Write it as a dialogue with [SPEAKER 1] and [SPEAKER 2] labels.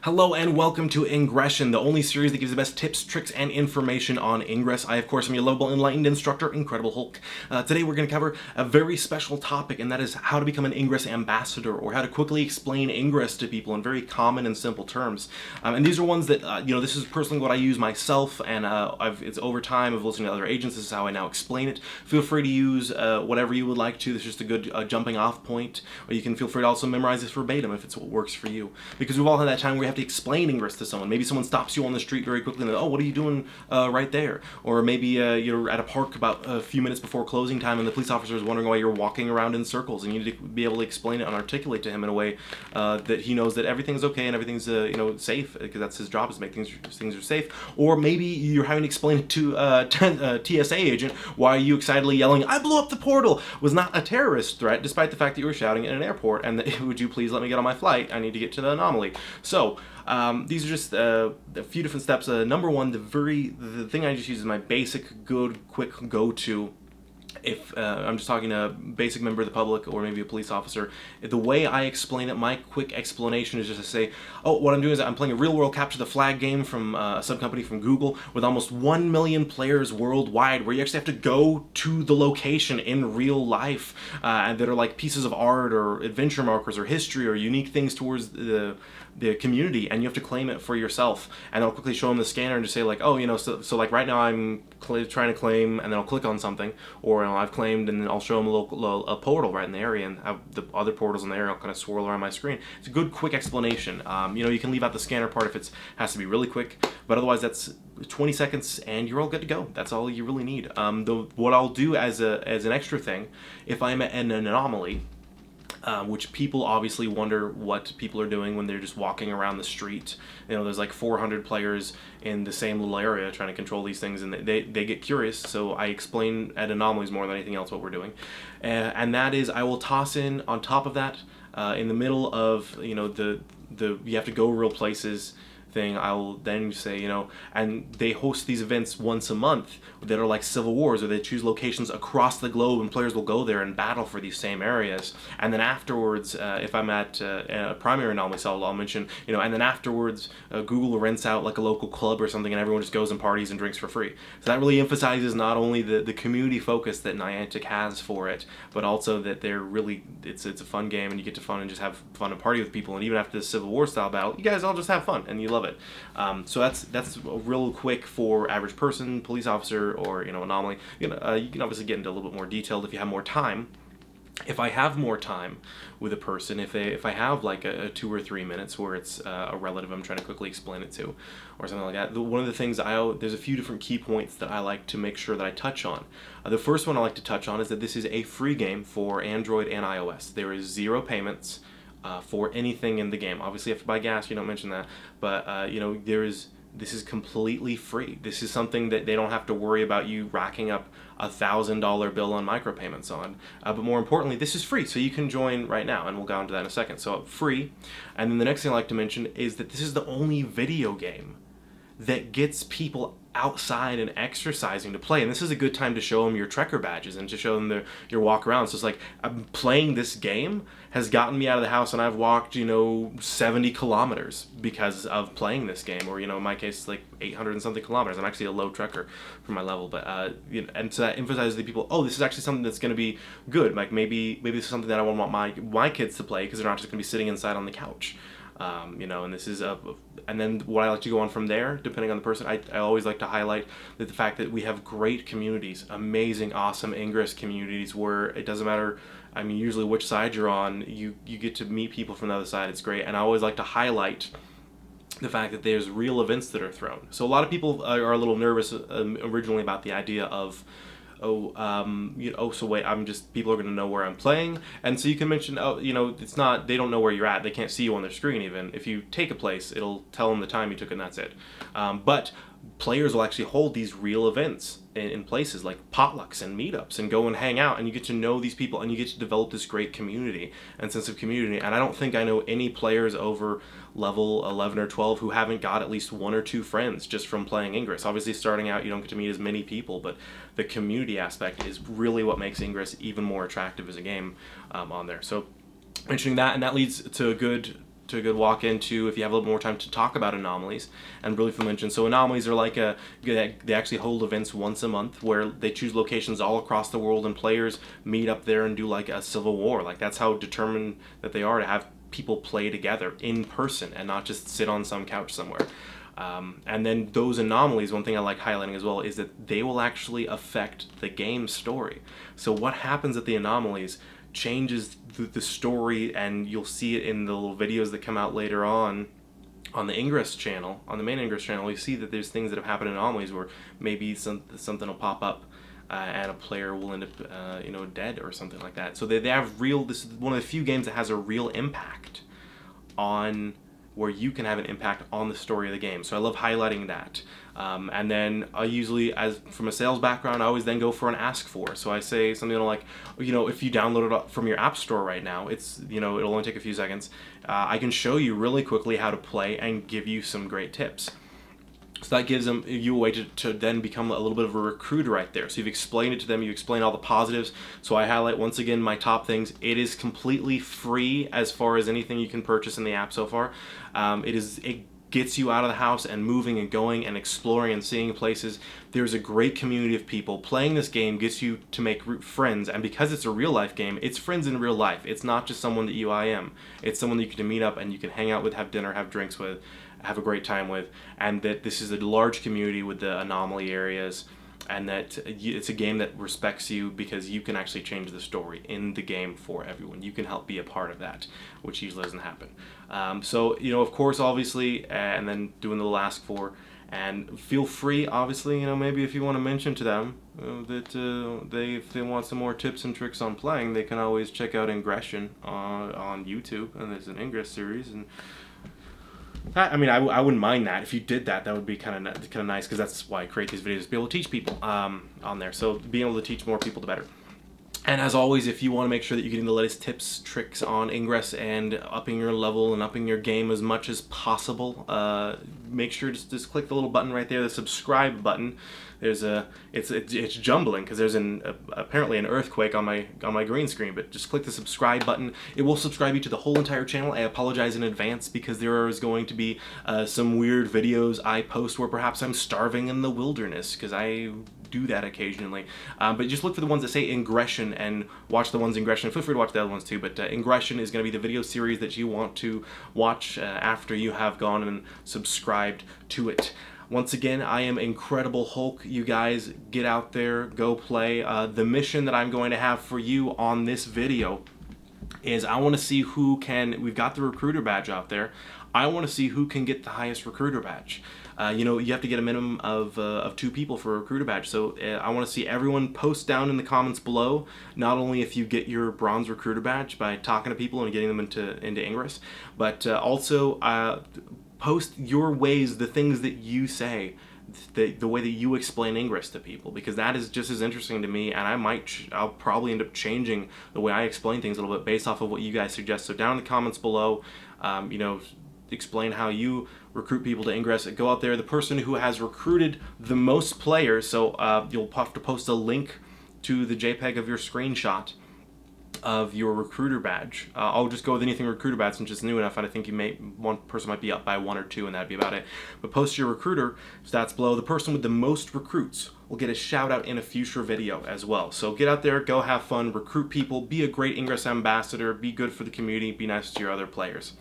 [SPEAKER 1] Hello and welcome to Ingression, the only series that gives the best tips, tricks, and information on Ingress. I, of course, am your lovable, enlightened instructor, Incredible Hulk. Today we're going to cover a very special topic, and that is how to become an Ingress Ambassador, or how to quickly explain Ingress to people in very common and simple terms. And these are ones that, this is personally what I use myself, and it's over time of listening to other agents. This is how I now explain it. Feel free to use whatever you would like to. This is just a good jumping off point, or you can feel free to also memorize this verbatim if it's what works for you. Because we've all had that time where you have to explain Ingress to someone. Maybe someone stops you on the street very quickly and they're, oh, what are you doing right there? Or maybe you're at a park about a few minutes before closing time and the police officer is wondering why you're walking around in circles, and you need to be able to explain it and articulate to him in a way that he knows that everything's okay and everything's safe, because that's his job, is to make things are safe. Or maybe you're having to explain it to a TSA agent why you excitedly yelling, I blew up the portal, was not a terrorist threat, despite the fact that you were shouting in an airport, and that, would you please let me get on my flight? I need to get to the anomaly. So these are just a few different steps. Number one, the thing I just use is my basic, good, quick go-to. If I'm just talking to a basic member of the public or maybe a police officer, the way I explain it, my quick explanation is just to say, oh, what I'm doing is I'm playing a real-world capture the flag game from a sub-company from Google with almost 1 million players worldwide, where you actually have to go to the location in real life, and that are like pieces of art or adventure markers or history or unique things towards the community, and you have to claim it for yourself. And I'll quickly show them the scanner and just say like, oh, so like right now I'm trying to claim, and then I'll click on something, or I've claimed, and then I'll show them a portal right in the area, and have the other portals in the area I'll kind of swirl around my screen. It's a good quick explanation. You can leave out the scanner part if it has to be really quick, but otherwise that's 20 seconds and you're all good to go. That's all you really need. What I'll do as an extra thing, if I'm an anomaly, which people obviously wonder what people are doing when they're just walking around the street. There's like 400 players in the same little area trying to control these things, and they get curious, so I explain at Anomalies more than anything else what we're doing. And that is, I will toss in on top of that, in the middle of, the you have to go real places thing, I'll then say, and they host these events once a month that are like civil wars, or they choose locations across the globe and players will go there and battle for these same areas. And then afterwards, if I'm at a primary anomaly cell, I'll mention, and then afterwards Google rents out like a local club or something, and everyone just goes and parties and drinks for free. So that really emphasizes not only the community focus that Niantic has for it, but also that they're really, it's a fun game, and you get to fun and just have fun and party with people. And even after the Civil War style battle, you guys all just have fun and you love it. So that's real quick for average person, police officer, or anomaly. You can obviously get into a little bit more detailed if you have more time. If I have more time with a person, if I have like a 2 or 3 minutes where it's a relative I'm trying to quickly explain it to, or something like that, one of the things there's a few different key points that I like to make sure that I touch on. The first one I like to touch on is that this is a free game for Android and iOS. There is 0 payments for anything in the game. Obviously, you have to buy gas. You don't mention that, but this is completely free. This is something that they don't have to worry about you racking up $1,000 bill on micropayments on. But more importantly, this is free, so you can join right now, and we'll go into that in a second. So free, and then the next thing I like to mention is that this is the only video game that gets people outside and exercising to play. And this is a good time to show them your Trekker badges and to show them your walk around. So it's like, I'm playing this game has gotten me out of the house, and I've walked 70 kilometers because of playing this game, or in my case, like 800 and something kilometers. I'm actually a low Trekker for my level, but and so that emphasizes to people, oh, this is actually something that's going to be good. Like maybe this is something that I want my kids to play, because they're not just going to be sitting inside on the couch. And this is and then what I like to go on from there, depending on the person, I always like to highlight that the fact that we have great communities, amazing, awesome Ingress communities, where it doesn't matter, usually which side you're on, you get to meet people from the other side. It's great. And I always like to highlight the fact that there's real events that are thrown. So a lot of people are a little nervous originally about the idea of, so wait, people are going to know where I'm playing. And so you can mention, it's not, they don't know where you're at. They can't see you on their screen even. If you take a place, it'll tell them the time you took, and that's it. But players will actually hold these real events in places like potlucks and meetups, and go and hang out, and you get to know these people, and you get to develop this great community and sense of community. And I don't think I know any players over level 11 or 12 who haven't got at least 1 or 2 friends just from playing Ingress. Obviously, starting out, you don't get to meet as many people, but the community aspect is really what makes Ingress even more attractive as a game on there. So mentioning that, and that leads to a good walk into if you have a little more time to talk about Anomalies and briefly mention. So Anomalies are like they actually hold events once a month where they choose locations all across the world and players meet up there and do like a civil war. Like that's how determined that they are to have people play together in person and not just sit on some couch somewhere. And then those Anomalies, one thing I like highlighting as well is that they will actually affect the game story. So what happens at the Anomalies changes the story, and you'll see it in the little videos that come out later on the Ingress channel, on the main Ingress channel. You see that there's things that have happened in Anomalies where maybe something will pop up and a player will end up dead or something like that. So they have real, this is one of the few games that has a real impact on where you can have an impact on the story of the game. So I love highlighting that. And then I usually, as from a sales background, I always then go for an ask for. So I say something like, if you download it from your app store right now, it's, it'll only take a few seconds. I can show you really quickly how to play and give you some great tips. So that gives you a way to then become a little bit of a recruiter right there. So you've explained it to them, you explain all the positives. So I highlight once again my top things. It is completely free as far as anything you can purchase in the app so far. It gets you out of the house and moving and going and exploring and seeing places. There's a great community of people. Playing this game gets you to make friends, and because it's a real life game, it's friends in real life. It's not just someone that you IM. It's someone that you can meet up and you can hang out with, have dinner, have drinks with, have a great time with, and that this is a large community with the anomaly areas, and that it's a game that respects you because you can actually change the story in the game for everyone. You can help be a part of that, which usually doesn't happen. So, of course, obviously, and then doing the little ask for, and feel free, obviously, maybe if you want to mention to them that if they want some more tips and tricks on playing, they can always check out Ingression on YouTube, and there's an Ingress series, and I wouldn't mind that. If you did that, that would be kind of nice, because that's why I create these videos, to be able to teach people on there. So being able to teach more people, the better. And as always, if you want to make sure that you're getting the latest tips, tricks on Ingress and upping your level and upping your game as much as possible, make sure to just click the little button right there, the subscribe button. It's jumbling because there's apparently an earthquake on my green screen, but just click the subscribe button. It will subscribe you to the whole entire channel. I apologize in advance because there is going to be some weird videos I post where perhaps I'm starving in the wilderness, because I do that occasionally. But just look for the ones that say Ingression and watch the ones Ingression. Feel free to watch the other ones too, but Ingression is going to be the video series that you want to watch after you have gone and subscribed to it. Once again, I am Incredible Hulk. You guys get out there, go play. The mission that I'm going to have for you on this video is I want to see who can, we've got the recruiter badge out there. I want to see who can get the highest recruiter badge. You have to get a minimum of 2 people for a recruiter badge. So I want to see everyone post down in the comments below, not only if you get your bronze recruiter badge by talking to people and getting them into Ingress, but also post your ways, the things that you say, the way that you explain Ingress to people, because that is just as interesting to me, and I'll probably end up changing the way I explain things a little bit based off of what you guys suggest. So down in the comments below, explain how you recruit people to Ingress. Go out there, the person who has recruited the most players, so you'll have to post a link to the JPEG of your screenshot of your recruiter badge. I'll just go with anything recruiter badge since it's new enough, and I think one person might be up by 1 or 2, and that'd be about it. But post your recruiter stats below. The person with the most recruits will get a shout out in a future video as well. So get out there, go have fun, recruit people, be a great Ingress ambassador, be good for the community, be nice to your other players.